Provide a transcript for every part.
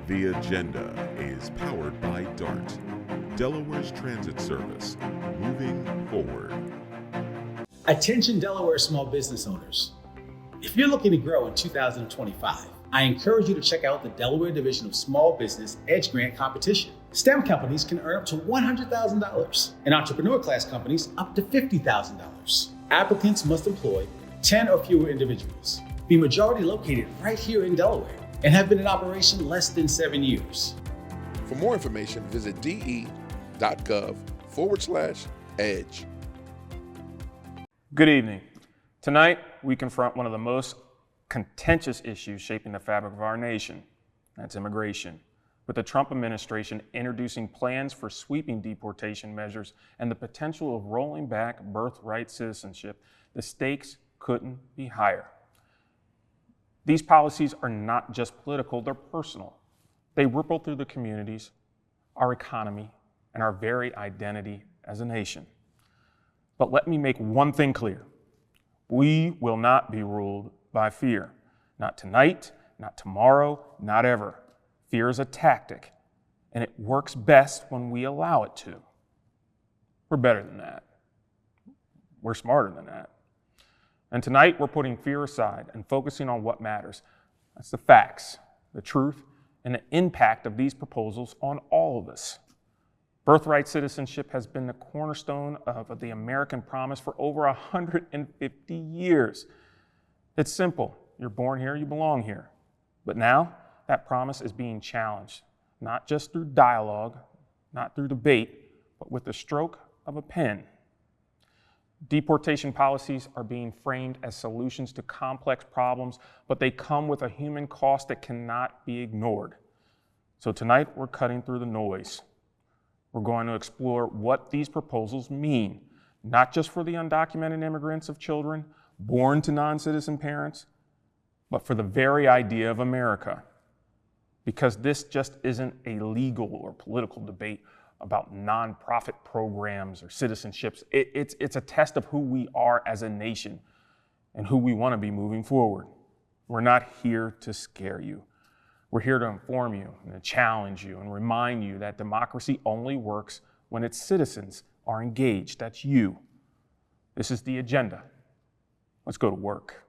The Agenda is powered by DART, Delaware's transit service, moving forward. Attention Delaware small business owners. If you're looking to grow in 2025, I encourage you to check out the Delaware Division of Small Business Edge Grant Competition. STEM companies can earn up to $100,000 and entrepreneur class companies up to $50,000. Applicants must employ 10 or fewer individuals, be majority located right here in Delaware, and have been in operation less than 7 years. For more information, visit de.gov/edge. Good evening. Tonight, we confront one of the most contentious issues shaping the fabric of our nation. That's immigration. With the Trump administration introducing plans for sweeping deportation measures and the potential of rolling back birthright citizenship, the stakes couldn't be higher. These policies are not just political, they're personal. They ripple through the communities, our economy, and our very identity as a nation. But let me make one thing clear. We will not be ruled by fear. Not tonight, not tomorrow, not ever. Fear is a tactic, and it works best when we allow it to. We're better than that. We're smarter than that. And tonight, we're putting fear aside and focusing on what matters. That's the facts, the truth, and the impact of these proposals on all of us. Birthright citizenship has been the cornerstone of the American promise for over 150 years. It's simple. You're born here, you belong here. But now, that promise is being challenged, not just through dialogue, not through debate, but with the stroke of a pen. Deportation policies are being framed as solutions to complex problems, but they come with a human cost that cannot be ignored. So tonight, we're cutting through the noise. We're going to explore what these proposals mean, not just for the undocumented immigrants of children born to non-citizen parents, but for the very idea of America. Because this just isn't a legal or political debate about nonprofit programs or citizenships. It's a test of who we are as a nation and who we want to be moving forward. We're not here to scare you. We're here to inform you and to challenge you and remind you that democracy only works when its citizens are engaged. That's you. This is The Agenda. Let's go to work.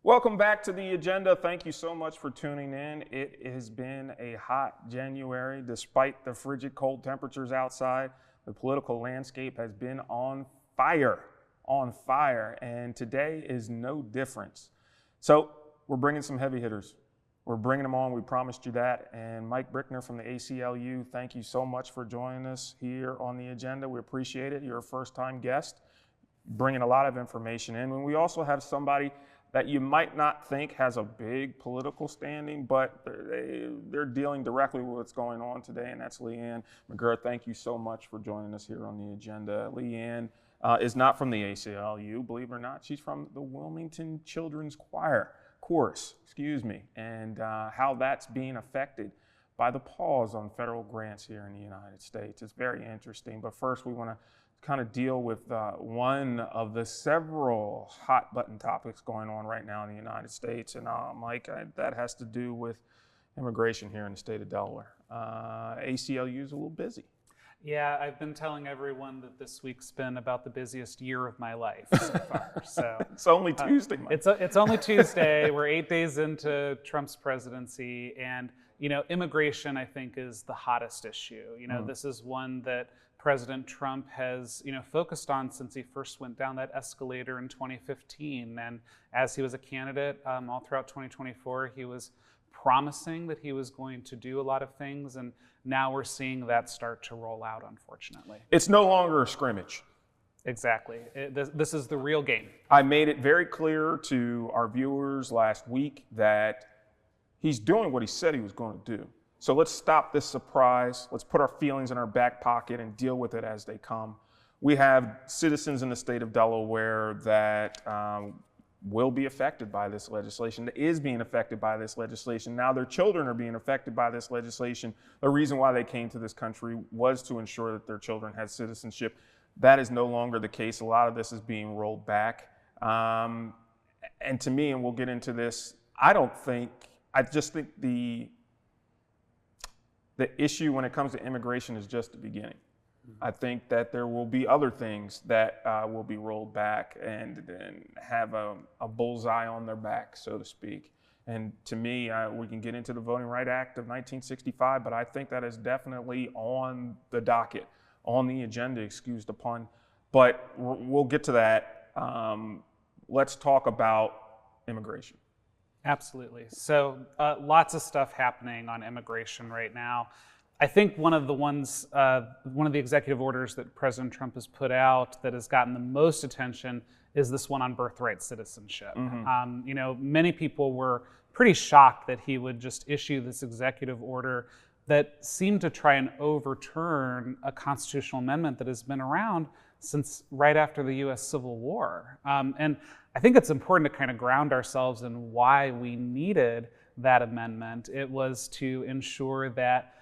Welcome back to The Agenda. Thank you so much for tuning in. It has been a hot January. Despite the frigid cold temperatures outside, the political landscape has been on fire, and today is no different. So we're bringing some heavy hitters. We're bringing them on, we promised you that. And Mike Brickner from the ACLU, thank you so much for joining us here on The Agenda. We appreciate it. You're a first-time guest, bringing a lot of information in. And we also have somebody that you might not think has a big political standing, but they're dealing directly with what's going on today, and that's Leanne McGurk. Thank you so much for joining us here on The Agenda. Leanne is not from the ACLU, believe it or not. She's from the Wilmington Children's Chorus, and how that's being affected by the pause on federal grants here in the United States. It's very interesting, but first we want to kind of deal with one of the several hot button topics going on right now in the United States. And Mike, that has to do with immigration here in the state of Delaware. ACLU is a little busy. Yeah, I've been telling everyone that this week's been about the busiest year of my life so far. So it's only Tuesday, Mike. It's only Tuesday. We're 8 days into Trump's presidency, and immigration, I think, is the hottest issue. This is one that President Trump has, focused on since he first went down that escalator in 2015. And as he was a candidate all throughout 2024, he was promising that he was going to do a lot of things. And now we're seeing that start to roll out, unfortunately. It's no longer a scrimmage. Exactly. This is the real game. I made it very clear to our viewers last week that he's doing what he said he was going to do. So let's stop this surprise. Let's put our feelings in our back pocket and deal with it as they come. We have citizens in the state of Delaware that will be affected by this legislation, that is being affected by this legislation. Now their children are being affected by this legislation. The reason why they came to this country was to ensure that their children had citizenship. That is no longer the case. A lot of this is being rolled back. And to me, and we'll get into this, I just think the issue when it comes to immigration is just the beginning. I think that there will be other things that will be rolled back and have a bullseye on their back, so to speak. And to me, we can get into the Voting Rights Act of 1965, but I think that is definitely on the docket, on the agenda, excuse the pun. But we'll get to that. Let's talk about immigration. Absolutely. So lots of stuff happening on immigration right now. I think one of the executive orders that President Trump has put out that has gotten the most attention is this one on birthright citizenship. Mm-hmm. Many people were pretty shocked that he would just issue this executive order that seemed to try and overturn a constitutional amendment that has been around since right after the U.S. Civil War. And I think it's important to kind of ground ourselves in why we needed that amendment. It was to ensure that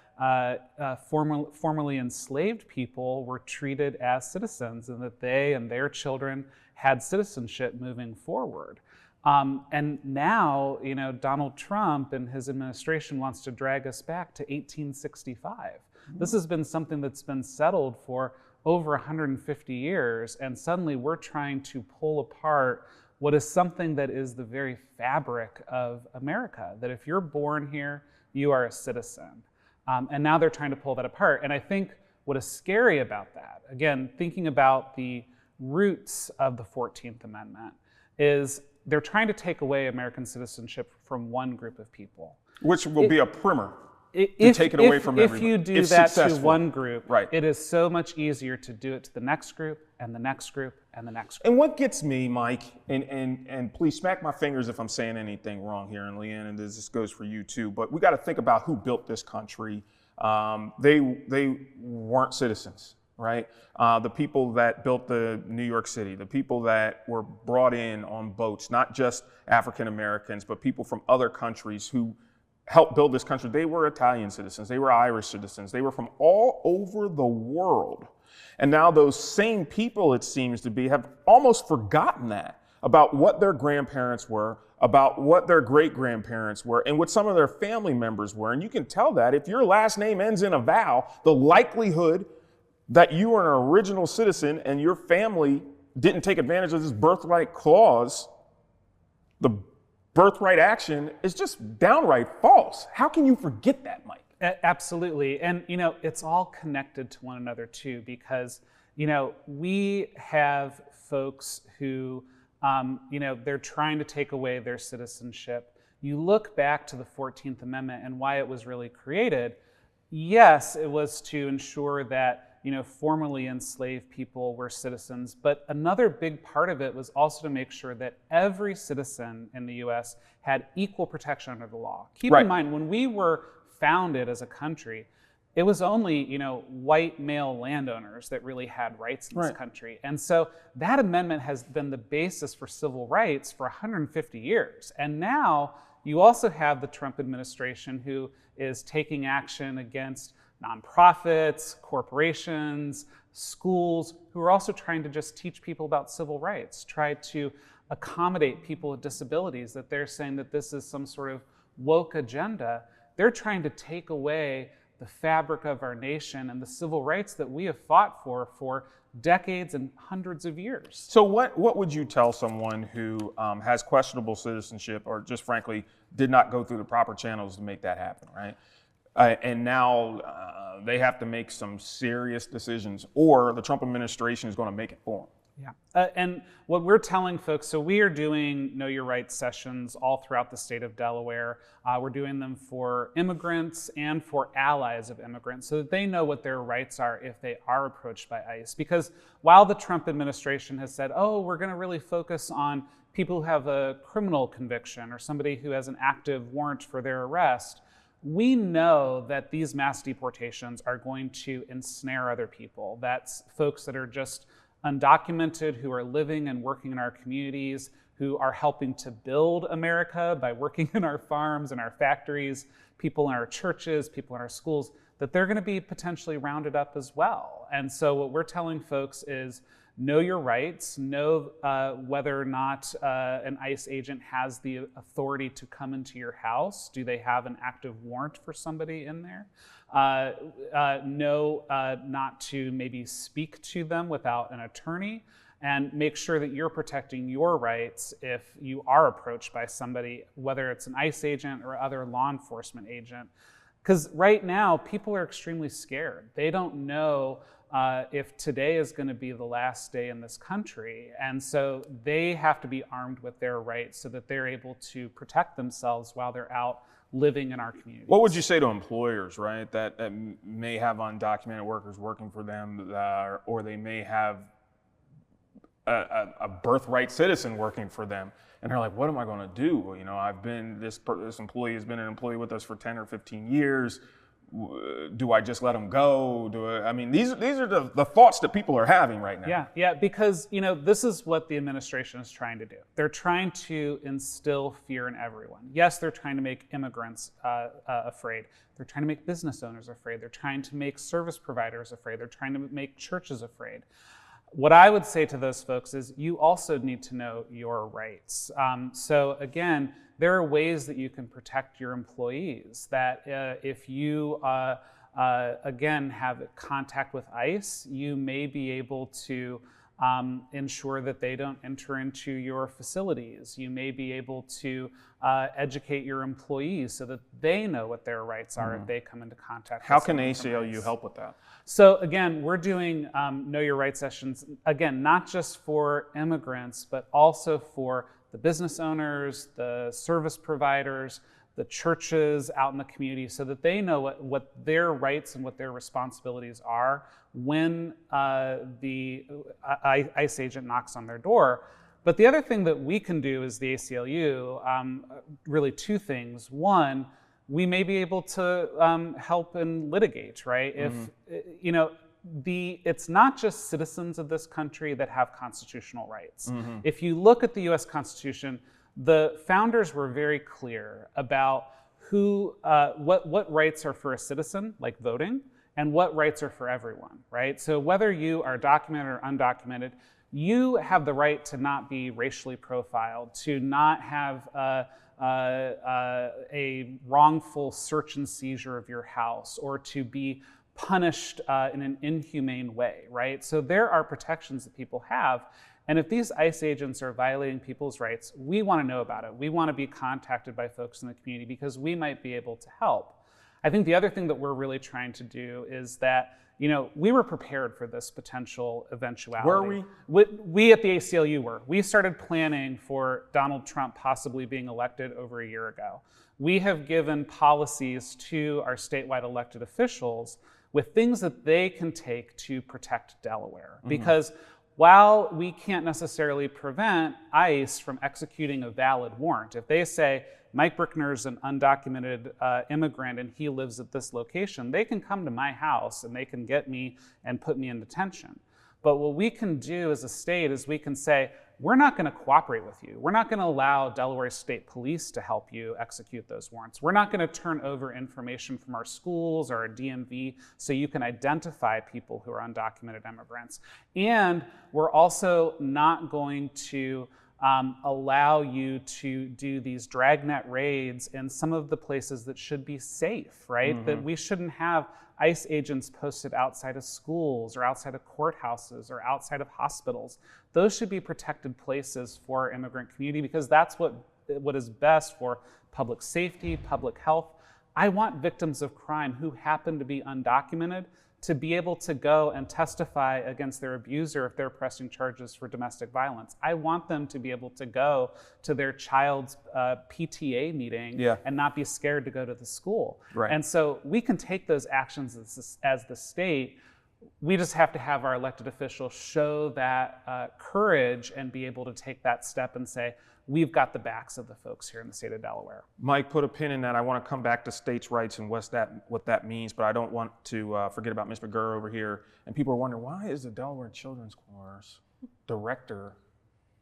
formerly enslaved people were treated as citizens and that they and their children had citizenship moving forward. And now, Donald Trump and his administration wants to drag us back to 1865. Mm-hmm. This has been something that's been settled for over 150 years, and suddenly we're trying to pull apart what is something that is the very fabric of America, that if you're born here, you are a citizen. And now they're trying to pull that apart. And I think what is scary about that, again, thinking about the roots of the 14th Amendment, is they're trying to take away American citizenship from one group of people. Which will be a primer to take it away from everybody. If you do that to one group, right, it is so much easier to do it to the next group and the next group and the next group. And what gets me, Mike, and please smack my fingers if I'm saying anything wrong here, and Leanne, and this goes for you too, but we got to think about who built this country. They weren't citizens, right? The people that built the New York City, the people that were brought in on boats, not just African Americans, but people from other countries who helped build this country. They were Italian citizens, they were Irish citizens, they were from all over the world. And now those same people, it seems to be, have almost forgotten that about what their grandparents were, about what their great-grandparents were, and what some of their family members were. And you can tell that if your last name ends in a vowel, the likelihood that you are an original citizen and your family didn't take advantage of this birthright clause, the birthright action, is just downright false. How can you forget that, Mike? Absolutely. And, it's all connected to one another too, because, we have folks who, they're trying to take away their citizenship. You look back to the 14th Amendment and why it was really created. Yes, it was to ensure that, formerly enslaved people were citizens, but another big part of it was also to make sure that every citizen in the U.S. had equal protection under the law. Keep in mind, when we were founded as a country, it was only, white male landowners that really had rights in this country. And so that amendment has been the basis for civil rights for 150 years. And now you also have the Trump administration who is taking action against nonprofits, corporations, schools, who are also trying to just teach people about civil rights, try to accommodate people with disabilities, that they're saying that this is some sort of woke agenda. They're trying to take away the fabric of our nation and the civil rights that we have fought for decades and hundreds of years. So what would you tell someone who has questionable citizenship, or just frankly did not go through the proper channels to make that happen, right? And now they have to make some serious decisions, or the Trump administration is going to make it for them. Yeah, and what we're telling folks, so we are doing Know Your Rights sessions all throughout the state of Delaware. We're doing them for immigrants and for allies of immigrants so that they know what their rights are if they are approached by ICE. Because while the Trump administration has said, oh, we're going to really focus on people who have a criminal conviction or somebody who has an active warrant for their arrest, we know that these mass deportations are going to ensnare other people. That's folks that are just undocumented, who are living and working in our communities, who are helping to build America by working in our farms and our factories, people in our churches, people in our schools, that they're going to be potentially rounded up as well. And so what we're telling folks is know your rights, know whether or not an ICE agent has the authority to come into your house. Do they have an active warrant for somebody in there? Know not to maybe speak to them without an attorney, and make sure that you're protecting your rights if you are approached by somebody, whether it's an ICE agent or other law enforcement agent. Because right now, people are extremely scared. They don't know if today is going to be the last day in this country. And so they have to be armed with their rights so that they're able to protect themselves while they're out living in our communities. What would you say to employers, right, that may have undocumented workers working for them, or they may have a birthright citizen working for them, and they're like, what am I going to do? You know, I've been, this employee has been an employee with us for 10 or 15 years. Do I just let them go? I mean, these are the thoughts that people are having right now. Yeah, because, you know, this is what the administration is trying to do. They're trying to instill fear in everyone. Yes, they're trying to make immigrants afraid. They're trying to make business owners afraid. They're trying to make service providers afraid. They're trying to make churches afraid. What I would say to those folks is you also need to know your rights. So again, there are ways that you can protect your employees, that if you, again, have contact with ICE, you may be able to ensure that they don't enter into your facilities. You may be able to educate your employees so that they know what their rights are if they come into contact with How can someone from ACLU ICE. help with that? So again, we're doing Know Your Rights sessions, again, not just for immigrants, but also for the business owners, the service providers, the churches out in the community, so that they know what their rights and what their responsibilities are when the ICE agent knocks on their door. But the other thing that we can do as the ACLU, really two things. One, we may be able to help and litigate, right? If, you know, it's not just citizens of this country that have constitutional rights. If you look at the US Constitution, the founders were very clear about what rights are for a citizen, like voting, and what rights are for everyone, right? So whether you are documented or undocumented, you have the right to not be racially profiled, to not have a wrongful search and seizure of your house, or to be punished in an inhumane way, right? So there are protections that people have. And if these ICE agents are violating people's rights, we want to know about it. We want to be contacted by folks in the community because we might be able to help. I think the other thing that we're really trying to do is that, you know, we were prepared for this potential eventuality. Were we? We at the ACLU were. We started planning for Donald Trump possibly being elected over a year ago. We have given policies to our statewide elected officials with things that they can take to protect Delaware. Because while we can't necessarily prevent ICE from executing a valid warrant, if they say, Mike Brickner's an undocumented immigrant and he lives at this location, they can come to my house and they can get me and put me in detention. But what we can do as a state is we can say, we're not going to cooperate with you. We're not going to allow Delaware State Police to help you execute those warrants. We're not going to turn over information from our schools or our DMV so you can identify people who are undocumented immigrants. And we're also not going to allow you to do these dragnet raids in some of the places that should be safe, right? That we shouldn't have ICE agents posted outside of schools or outside of courthouses or outside of hospitals. Those should be protected places for our immigrant community because that's what is best for public safety, public health. I want victims of crime who happen to be undocumented to be able to go and testify against their abuser if they're pressing charges for domestic violence. I want them to be able to go to their child's PTA meeting and not be scared to go to the school. Right. And so we can take those actions as the state. We just have to have our elected officials show that courage and be able to take that step and say, we've got the backs of the folks here in the state of Delaware. Mike, put a pin in that. I want to come back to states' rights and what that means, but I don't want to forget about Ms. McGurr over here. And people are wondering, why is the Delaware Children's Course director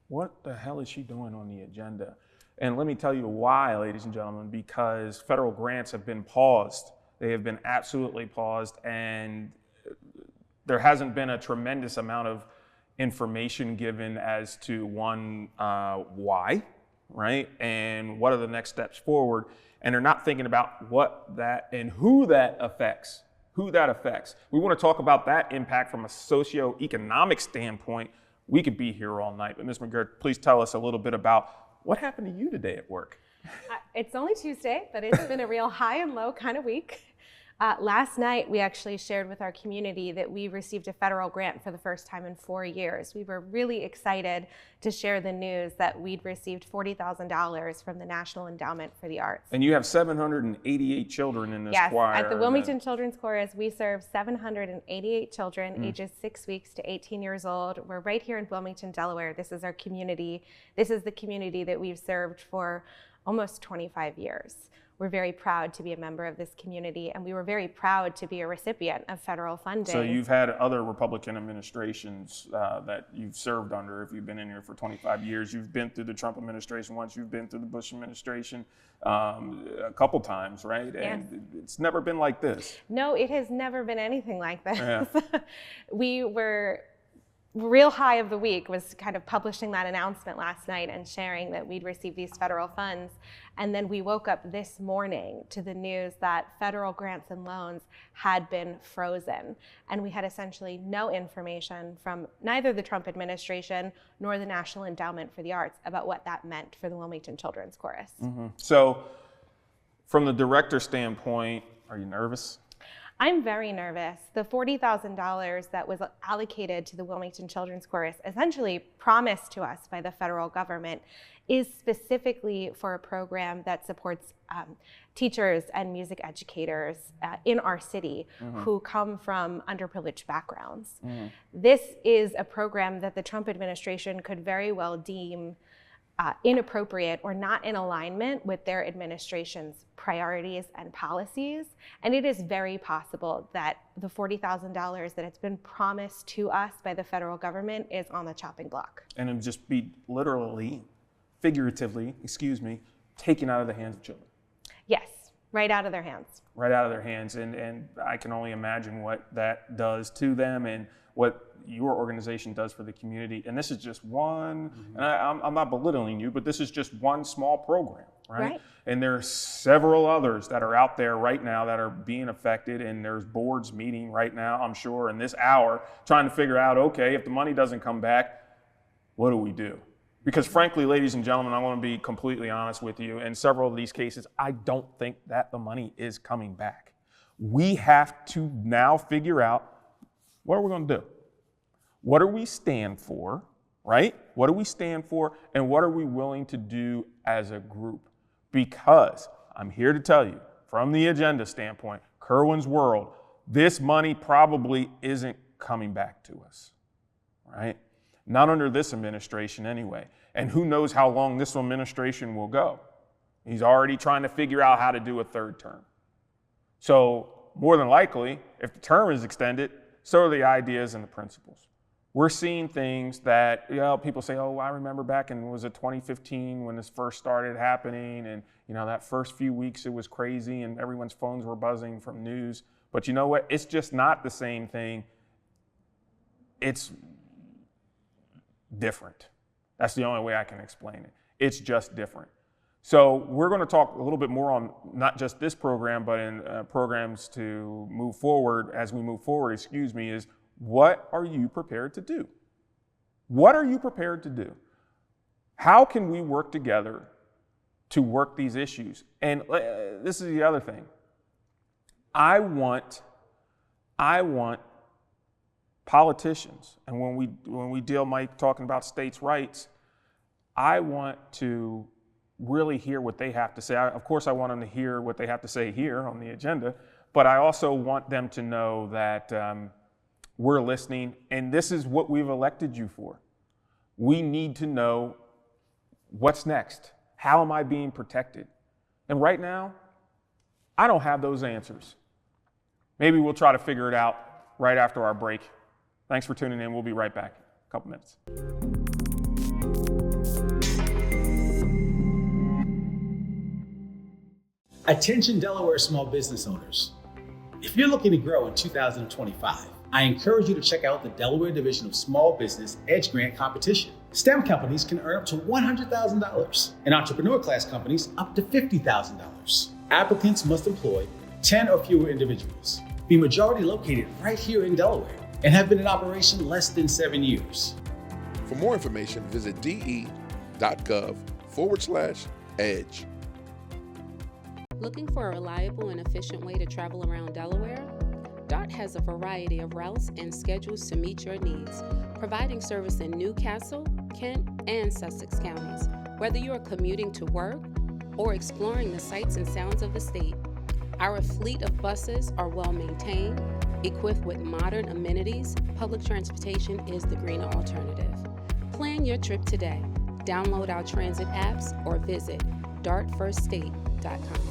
What the hell is she doing on the agenda? And let me tell you why, ladies and gentlemen, because federal grants have been paused. They have been absolutely paused, and there hasn't been a tremendous amount of information given as to why, right? And what are the next steps forward? And they're not thinking about what that and who that affects. We want to talk about that impact from a socioeconomic standpoint. We could be here all night, but Ms. McGirt, please tell us a little bit about what happened to you today at work. It's only Tuesday, but it's been a real high and low kind of week. Last night, we actually shared with our community that we received a federal grant for the first time in 4 years. We were really excited to share the news that we'd received $40,000 from the National Endowment for the Arts. And you have 788 children in this choir. Yes, at the Wilmington Children's Chorus, we serve 788 children ages 6 weeks to 18 years old. We're right here in Wilmington, Delaware. This is our community. This is the community that we've served for almost 25 years. We're very proud to be a member of this community, and we were very proud to be a recipient of federal funding. So you've had other Republican administrations that you've served under. If you've been in here for 25 years, you've been through the Trump administration once, you've been through the Bush administration a couple times, right? And it's never been like this. No, it has never been anything like this. Yeah. We were real high of the week was kind of publishing that announcement last night and sharing that we'd received these federal funds. And then we woke up this morning to the news that federal grants and loans had been frozen. And we had essentially no information from neither the Trump administration nor the National Endowment for the Arts about what that meant for the Wilmington Children's Chorus. Mm-hmm. So from the director standpoint, are you nervous? I'm very nervous. The $40,000 that was allocated to the Wilmington Children's Chorus, essentially promised to us by the federal government, is specifically for a program that supports teachers and music educators in our city who come from underprivileged backgrounds. This is a program that the Trump administration could very well deem inappropriate or not in alignment with their administration's priorities and policies. And it is very possible that the $40,000 that has been promised to us by the federal government is on the chopping block. And it would just be literally, figuratively, taken out of the hands of children. Yes, right out of their hands. Right out of their hands. And I can only imagine what that does to them and what your organization does for the community. And this is just one, and I'm not belittling you, but this is just one small program, right? And there's several others that are out there right now that are being affected, and there's boards meeting right now, I'm sure, in this hour, trying to figure out, okay, if the money doesn't come back, what do we do? Because frankly, ladies and gentlemen, I want to be completely honest with you. In several of these cases, I don't think that the money is coming back. We have to now figure out, what are we going to do? What do we stand for, right? What do we stand for, and what are we willing to do as a group? Because I'm here to tell you, from the agenda standpoint, Kerwin's world, this money probably isn't coming back to us, right? Not under this administration anyway. And who knows how long this administration will go. He's already trying to figure out how to do a third term. So more than likely, if the term is extended, so are the ideas and the principles. We're seeing things that, people say, oh, I remember back in, was it 2015 when this first started happening, and that first few weeks it was crazy and everyone's phones were buzzing from news. But you know what? It's just not the same thing. It's different. That's the only way I can explain it. It's just different. So we're going to talk a little bit more on not just this program, but in programs to move forward, as we move forward, is what are you prepared to do? What are you prepared to do? How can we work together to work these issues? And this is the other thing. I want politicians, and when we deal, Mike, talking about states' rights, I want to really hear what they have to say. Of course, I want them to hear what they have to say here on the agenda, but I also want them to know that we're listening, and this is what we've elected you for. We need to know what's next. How am I being protected? And right now, I don't have those answers. Maybe we'll try to figure it out right after our break. Thanks for tuning in. We'll be right back in a couple minutes. Attention Delaware small business owners. If you're looking to grow in 2025, I encourage you to check out the Delaware Division of Small Business Edge Grant Competition. STEM companies can earn up to $100,000 and entrepreneur class companies up to $50,000. Applicants must employ 10 or fewer individuals, be majority located right here in Delaware, and have been in operation less than 7 years. For more information, visit de.gov/edge. Looking for a reliable and efficient way to travel around Delaware? DART has a variety of routes and schedules to meet your needs, providing service in Newcastle, Kent, and Sussex counties. Whether you are commuting to work or exploring the sights and sounds of the state, our fleet of buses are well maintained, equipped with modern amenities. Public transportation is the greener alternative. Plan your trip today. Download our transit apps or visit dartfirststate.com.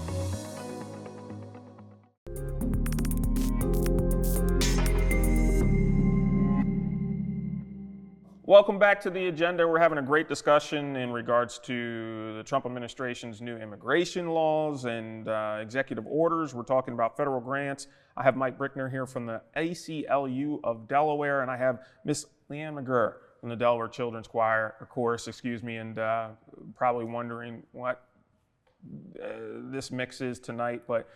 Welcome back to the agenda. We're having a great discussion in regards to the Trump administration's new immigration laws and executive orders. We're talking about federal grants. I have Mike Brickner here from the ACLU of Delaware, and I have Miss Leanne McGurr from the Delaware Children's Chorus, and probably wondering what this mix is tonight, but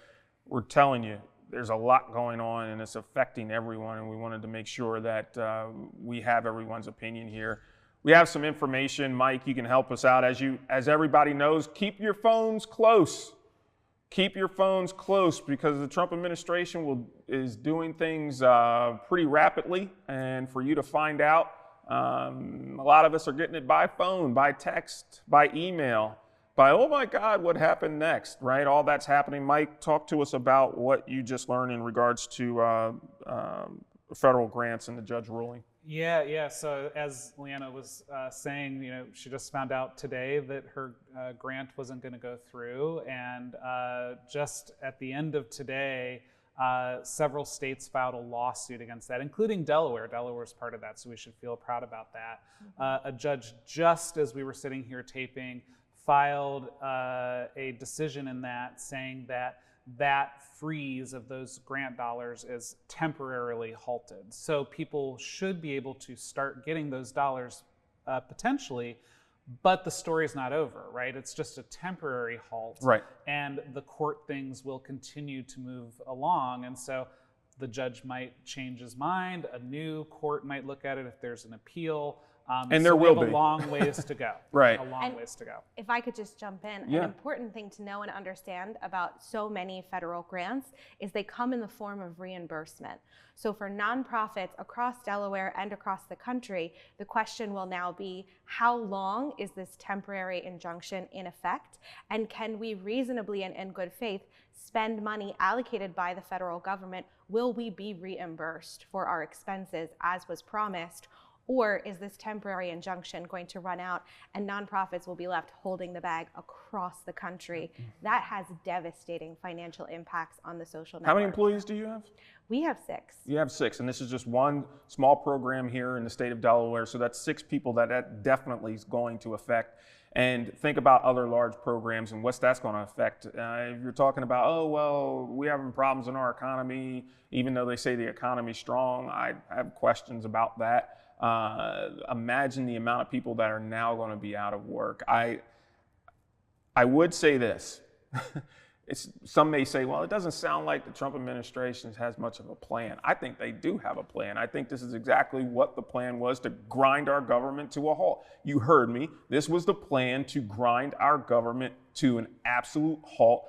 we're telling you, there's a lot going on and it's affecting everyone, and we wanted to make sure that we have everyone's opinion here. We have some information. Mike, you can help us out. As everybody knows, keep your phones close. Keep your phones close because the Trump administration is doing things pretty rapidly, and for you to find out, a lot of us are getting it by phone, by text, by email. By, oh my God, what happened next, right? All that's happening. Mike, talk to us about what you just learned in regards to federal grants and the judge ruling. Yeah. So as Leanna was saying, she just found out today that her grant wasn't going to go through. And just at the end of today, several states filed a lawsuit against that, including Delaware. Delaware is part of that, so we should feel proud about that. A judge, just as we were sitting here taping, filed a decision in that saying that freeze of those grant dollars is temporarily halted. So people should be able to start getting those dollars potentially, but the story's not over, right? It's just a temporary halt. Right. And the court things will continue to move along. And so the judge might change his mind. A new court might look at it if there's an appeal. And so there will we have be a long ways to go. Right. A long ways to go. If I could just jump in, Yeah. An important thing to know and understand about so many federal grants is they come in the form of reimbursement. So for nonprofits across Delaware and across the country, the question will now be, how long is this temporary injunction in effect? And can we reasonably and in good faith spend money allocated by the federal government? Will we be reimbursed for our expenses as was promised? Or is this temporary injunction going to run out and nonprofits will be left holding the bag across the country? That has devastating financial impacts on the social network. How many employees do you have? We have 6. You have 6, and this is just one small program here in the state of Delaware, so that's 6 people that definitely is going to affect. And think about other large programs and what's that's going to affect. If you're talking about, oh, well, we're having problems in our economy, even though they say the economy's strong, I have questions about that. Imagine the amount of people that are now going to be out of work. I would say this. Some may say, well, it doesn't sound like the Trump administration has much of a plan. I think they do have a plan. I think this is exactly what the plan was, to grind our government to a halt. You heard me. This was the plan, to grind our government to an absolute halt.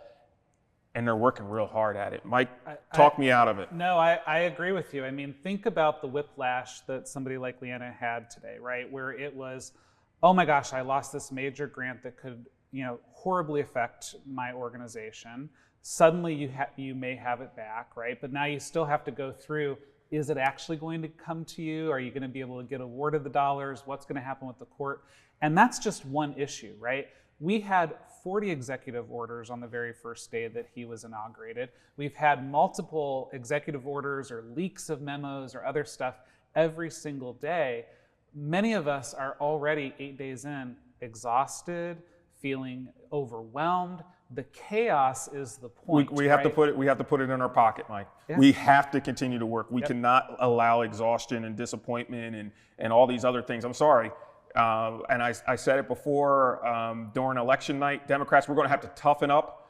And they're working real hard at it. Mike, talk me out of it. No, I agree with you. I mean, think about the whiplash that somebody like Leanna had today, right? Where it was, oh my gosh, I lost this major grant that could, horribly affect my organization. Suddenly you may have it back, right? But now you still have to go through, is it actually going to come to you? Are you going to be able to get awarded the dollars? What's going to happen with the court? And that's just one issue, right? We had 40 executive orders on the very first day that he was inaugurated. We've had multiple executive orders or leaks of memos or other stuff every single day. Many of us are already 8 days in, exhausted, feeling overwhelmed, The chaos is the point. We have to put it in our pocket, Mike. Yeah. We have to continue to work. We Yep. cannot allow exhaustion and disappointment and all these other things. I'm sorry. And I said it before during election night, Democrats, we're going to have to toughen up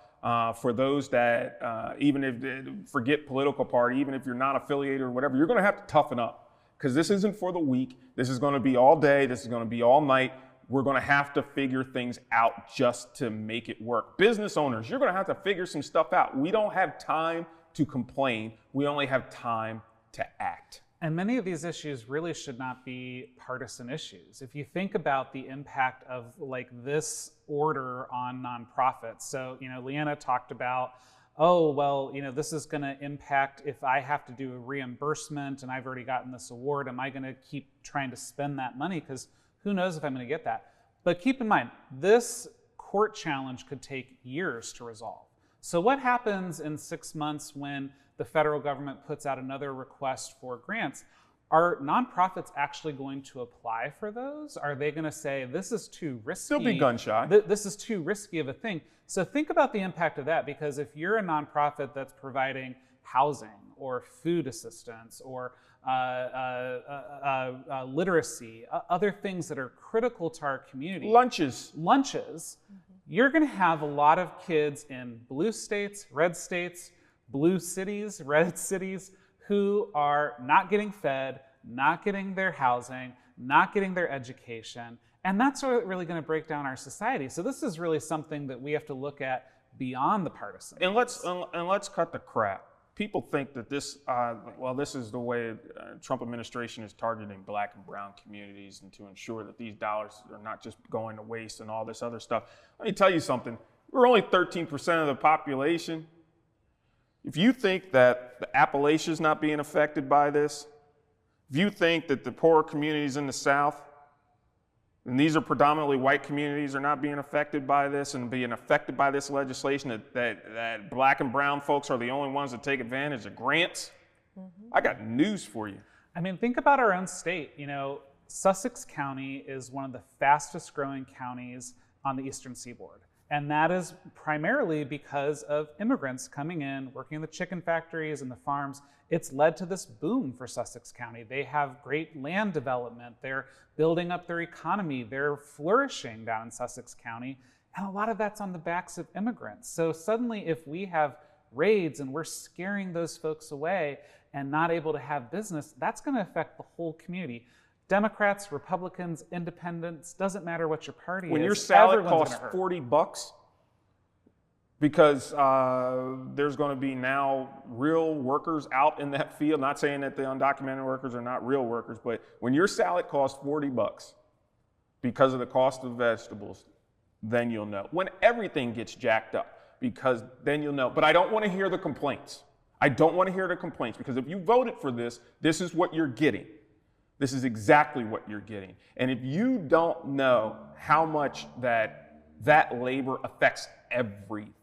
for those that, even if, forget political party, even if you're not affiliated or whatever, you're going to have to toughen up, because this isn't for the weak. This is going to be all day. This is going to be all night. We're going to have to figure things out just to make it work. Business owners, you're going to have to figure some stuff out. We don't have time to complain. We only have time to act. And many of these issues really should not be partisan issues. If you think about the impact of like this order on nonprofits. So, Leanna talked about, oh, well, this is going to impact if I have to do a reimbursement and I've already gotten this award. Am I going to keep trying to spend that money? Because who knows if I'm going to get that. But keep in mind, this court challenge could take years to resolve. So what happens in 6 months when the federal government puts out another request for grants? Are nonprofits actually going to apply for those? Are they going to say, this is too risky? They'll be gun shy. This is too risky of a thing. So think about the impact of that, because if you're a nonprofit that's providing housing or food assistance or literacy, other things that are critical to our community. Lunches. You're going to have a lot of kids in blue states, red states, blue cities, red cities, who are not getting fed, not getting their housing, not getting their education. And that's really going to break down our society. So this is really something that we have to look at beyond the partisan. And let's cut the crap. People think that this is the way Trump administration is targeting Black and brown communities, and to ensure that these dollars are not just going to waste and all this other stuff. Let me tell you something. We're only 13% of the population. If you think that the Appalachia's not being affected by this, if you think that the poorer communities in the South, and these are predominantly white communities, are not being affected by this and being affected by this legislation, that Black and brown folks are the only ones that take advantage of grants, I got news for you. I mean, think about our own state. Sussex County is one of the fastest growing counties on the Eastern Seaboard. And that is primarily because of immigrants coming in, working in the chicken factories and the farms. It's led to this boom for Sussex County. They have great land development. They're building up their economy. They're flourishing down in Sussex County. And a lot of that's on the backs of immigrants. So suddenly, if we have raids and we're scaring those folks away and not able to have business, that's going to affect the whole community. Democrats, Republicans, independents, doesn't matter what your party is. When your salad costs $40 because there's going to be now real workers out in that field, not saying that the undocumented workers are not real workers, but when your salad costs $40 because of the cost of vegetables, then you'll know. When everything gets jacked up, because then you'll know. But I don't want to hear the complaints. I don't want to hear the complaints, because if you voted for this, this is what you're getting. This is exactly what you're getting. And if you don't know how much that labor affects everything,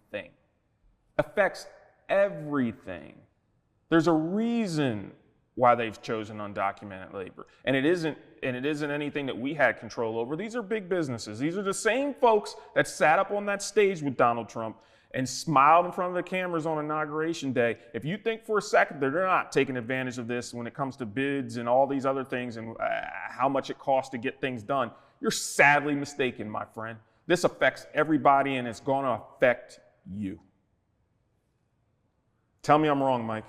there's a reason why they've chosen undocumented labor. And it isn't anything that we had control over. These are big businesses. These are the same folks that sat up on that stage with Donald Trump and smiled in front of the cameras on Inauguration Day. If you think for a second that they're not taking advantage of this when it comes to bids and all these other things and how much it costs to get things done, you're sadly mistaken, my friend. This affects everybody, and it's going to affect you. Tell me I'm wrong, Mike.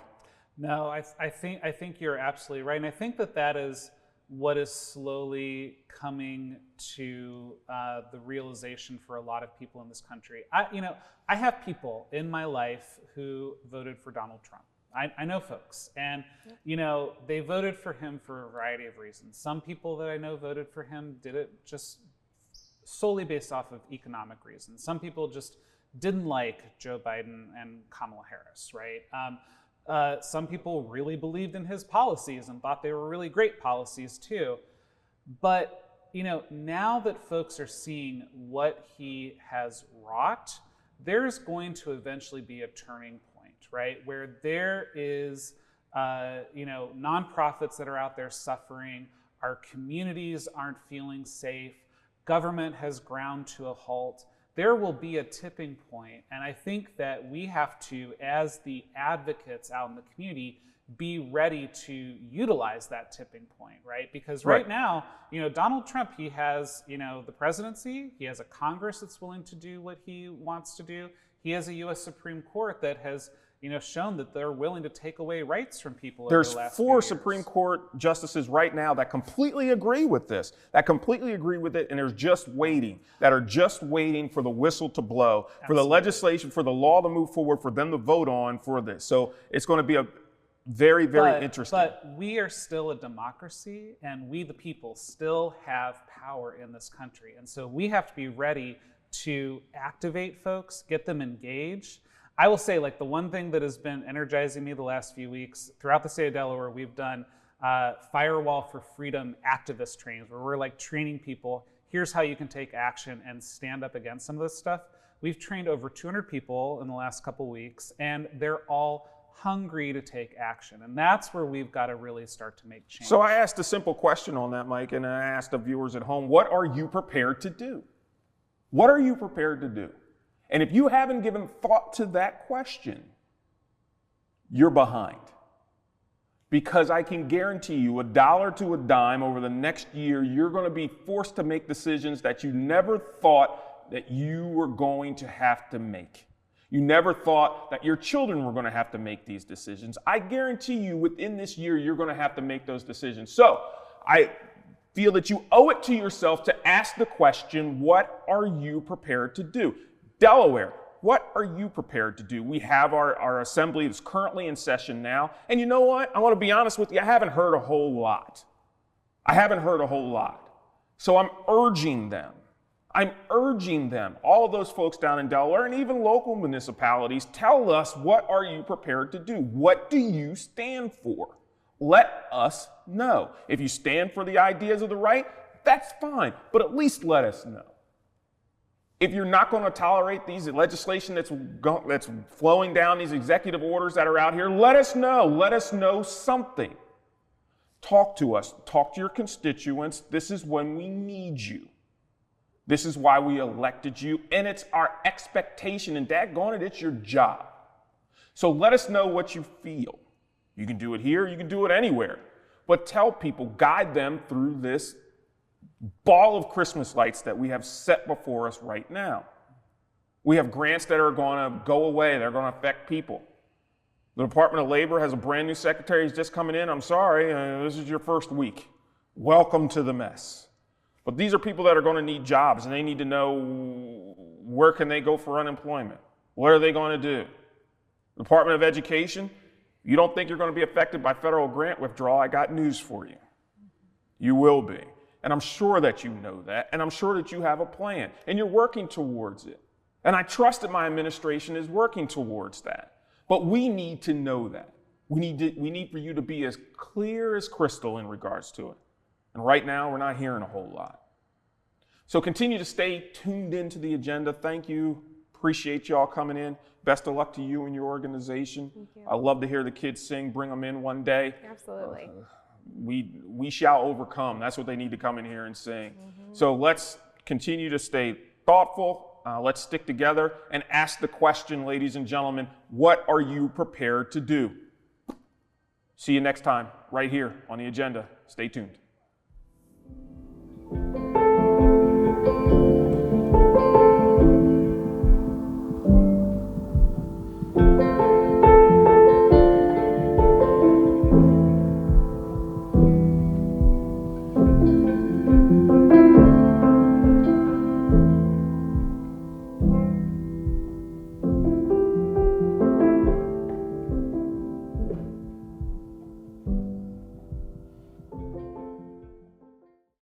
No, I think you're absolutely right. And I think that is what is slowly coming to the realization for a lot of people in this country. I have people in my life who voted for Donald Trump. I know folks, and they voted for him for a variety of reasons. Some people that I know voted for him did it just solely based off of economic reasons. Some people just didn't like Joe Biden and Kamala Harris, right? Some people really believed in his policies and thought they were really great policies too. But now that folks are seeing what he has wrought, there's going to eventually be a turning point, right? Where there is, nonprofits that are out there suffering, our communities aren't feeling safe, government has ground to a halt. there will be a tipping point. And I think that we have to, as the advocates out in the community, be ready to utilize that tipping point, right? Because right now, Donald Trump, he has, the presidency, he has a Congress that's willing to do what he wants to do. He has a U.S. Supreme Court that has, shown that they're willing to take away rights from people. There's over the last 4 few Supreme years. Court justices right now that completely agree with this, and there's just waiting, for the whistle to blow, for the legislation, for the law to move forward, for them to vote on for this. So it's going to be a very, very interesting. But we are still a democracy, and we, the people, still have power in this country. And so we have to be ready to activate folks, get them engaged. I will say, the one thing that has been energizing me the last few weeks, throughout the state of Delaware, we've done Firewall for Freedom activist trainings, where we're training people, here's how you can take action and stand up against some of this stuff. We've trained over 200 people in the last couple weeks, and they're all hungry to take action. And that's where we've got to really start to make change. So I asked a simple question on that, Mike, and I asked the viewers at home, what are you prepared to do? What are you prepared to do? And if you haven't given thought to that question, you're behind. Because I can guarantee you, $1 to a dime over the next year, you're going to be forced to make decisions that you never thought that you were going to have to make. You never thought that your children were going to have to make these decisions. I guarantee you, within this year, you're going to have to make those decisions. So I feel that you owe it to yourself to ask the question, what are you prepared to do? Delaware, what are you prepared to do? We have our assembly that's currently in session now. And you know what? I want to be honest with you. I haven't heard a whole lot. So I'm urging them, all of those folks down in Delaware and even local municipalities, tell us, what are you prepared to do? What do you stand for? Let us know. If you stand for the ideas of the right, that's fine, but at least let us know. If you're not going to tolerate these legislation that's flowing down, these executive orders that are out here, let us know. Let us know something. Talk to us. Talk to your constituents. This is when we need you. This is why we elected you, and it's our expectation, and daggone it, it's your job. So let us know what you feel. You can do it here, you can do it anywhere, but tell people, guide them through this ball of Christmas lights that we have set before us right now. We have grants that are going to go away, they're going to affect people. The Department of Labor has a brand new secretary who's just coming in. I'm sorry, this is your first week. Welcome to the mess. But these are people that are going to need jobs, and they need to know, where can they go for unemployment? What are they going to do? The Department of Education, you don't think you're going to be affected by federal grant withdrawal? I got news for you. You will be. And I'm sure that you know that, and I'm sure that you have a plan, and you're working towards it. And I trust that my administration is working towards that. But we need to know that. We need for you to be as clear as crystal in regards to it. And right now, we're not hearing a whole lot. So continue to stay tuned into the agenda. Thank you. Appreciate y'all coming in. Best of luck to you and your organization. Thank you. I love to hear the kids sing. Bring them in one day. Absolutely. We shall overcome. That's what they need to come in here and sing. So let's continue to stay thoughtful. Let's stick together and ask the question, ladies and gentlemen, what are you prepared to do? See you next time, right here on the agenda. Stay tuned.